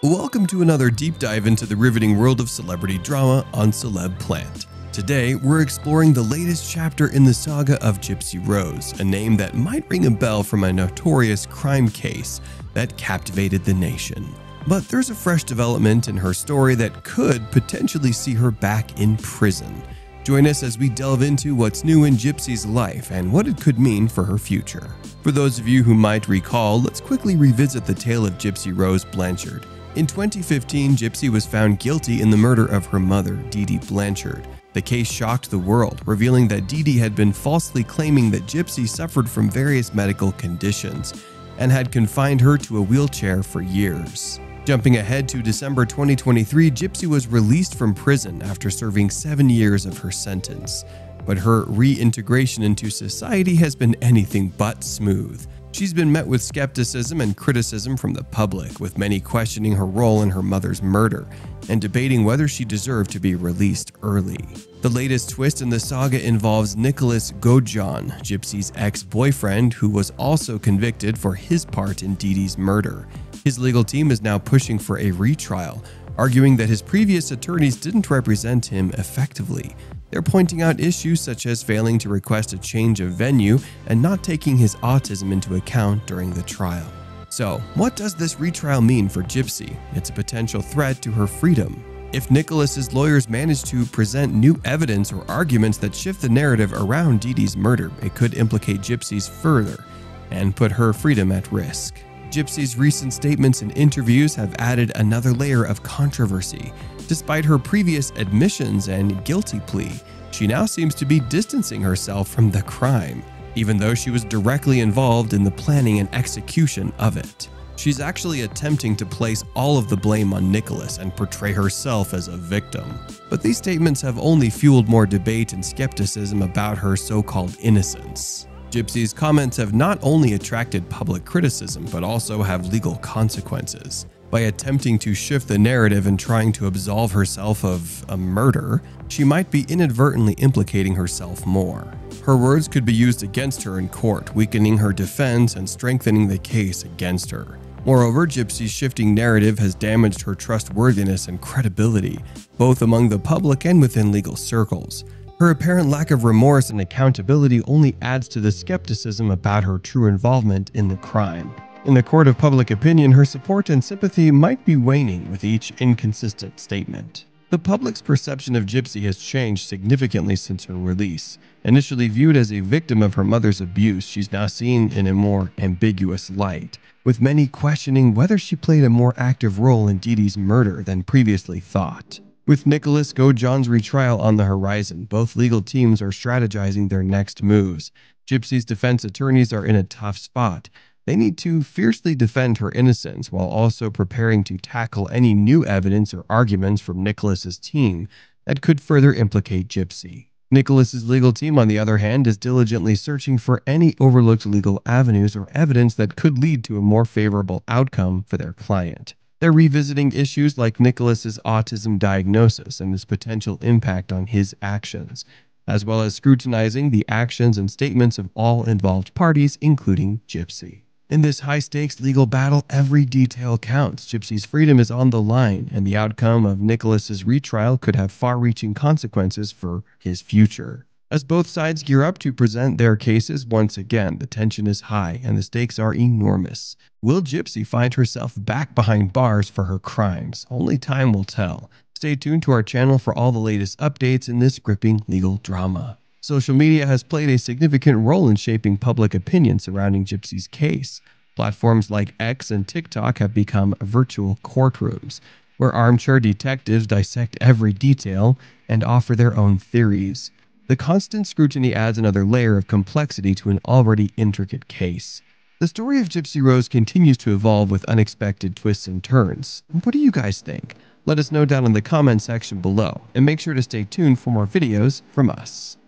Welcome to another deep dive into the riveting world of celebrity drama on Celeb Plant. Today, we're exploring the latest chapter in the saga of Gypsy Rose, a name that might ring a bell from a notorious crime case that captivated the nation. But there's a fresh development in her story that could potentially see her back in prison. Join us as we delve into what's new in Gypsy's life and what it could mean for her future. For those of you who might recall, let's quickly revisit the tale of Gypsy Rose Blanchard. In 2015, Gypsy was found guilty in the murder of her mother, Dee Dee Blanchard. The case shocked the world, revealing that Dee Dee had been falsely claiming that Gypsy suffered from various medical conditions and had confined her to a wheelchair for years. Jumping ahead to December 2023, Gypsy was released from prison after serving 7 years of her sentence. But her reintegration into society has been anything but smooth. She's been met with skepticism and criticism from the public, with many questioning her role in her mother's murder and debating whether she deserved to be released early. The latest twist in the saga involves Nicholas Gojan, Gypsy's ex-boyfriend, who was also convicted for his part in Dee Dee's murder. His legal team is now pushing for a retrial, arguing that his previous attorneys didn't represent him effectively. They're pointing out issues such as failing to request a change of venue and not taking his autism into account during the trial. So, what does this retrial mean for Gypsy? It's a potential threat to her freedom. If Nicholas's lawyers manage to present new evidence or arguments that shift the narrative around Dee Dee's murder, it could implicate Gypsy's further and put her freedom at risk. Gypsy's recent statements and interviews have added another layer of controversy. Despite her previous admissions and guilty plea, she now seems to be distancing herself from the crime, even though she was directly involved in the planning and execution of it. She's actually attempting to place all of the blame on Nicholas and portray herself as a victim. But these statements have only fueled more debate and skepticism about her so-called innocence. Gypsy's comments have not only attracted public criticism, but also have legal consequences. By attempting to shift the narrative and trying to absolve herself of a murder, she might be inadvertently implicating herself more. Her words could be used against her in court, weakening her defense and strengthening the case against her. Moreover, Gypsy's shifting narrative has damaged her trustworthiness and credibility, both among the public and within legal circles. Her apparent lack of remorse and accountability only adds to the skepticism about her true involvement in the crime. In the court of public opinion, her support and sympathy might be waning with each inconsistent statement. The public's perception of Gypsy has changed significantly since her release. Initially viewed as a victim of her mother's abuse, she's now seen in a more ambiguous light, with many questioning whether she played a more active role in Dee Dee's murder than previously thought. With Nicholas Gojan's retrial on the horizon, both legal teams are strategizing their next moves. Gypsy's defense attorneys are in a tough spot. They need to fiercely defend her innocence while also preparing to tackle any new evidence or arguments from Nicholas's team that could further implicate Gypsy. Nicholas's legal team, on the other hand, is diligently searching for any overlooked legal avenues or evidence that could lead to a more favorable outcome for their client. They're revisiting issues like Nicholas's autism diagnosis and its potential impact on his actions, as well as scrutinizing the actions and statements of all involved parties, including Gypsy. In this high-stakes legal battle, every detail counts. Gypsy's freedom is on the line, and the outcome of Nicholas's retrial could have far-reaching consequences for his future. As both sides gear up to present their cases once again, the tension is high and the stakes are enormous. Will Gypsy find herself back behind bars for her crimes? Only time will tell. Stay tuned to our channel for all the latest updates in this gripping legal drama. Social media has played a significant role in shaping public opinion surrounding Gypsy's case. Platforms like X and TikTok have become virtual courtrooms, where armchair detectives dissect every detail and offer their own theories. The constant scrutiny adds another layer of complexity to an already intricate case. The story of Gypsy Rose continues to evolve with unexpected twists and turns. What do you guys think? Let us know down in the comment section below, and make sure to stay tuned for more videos from us.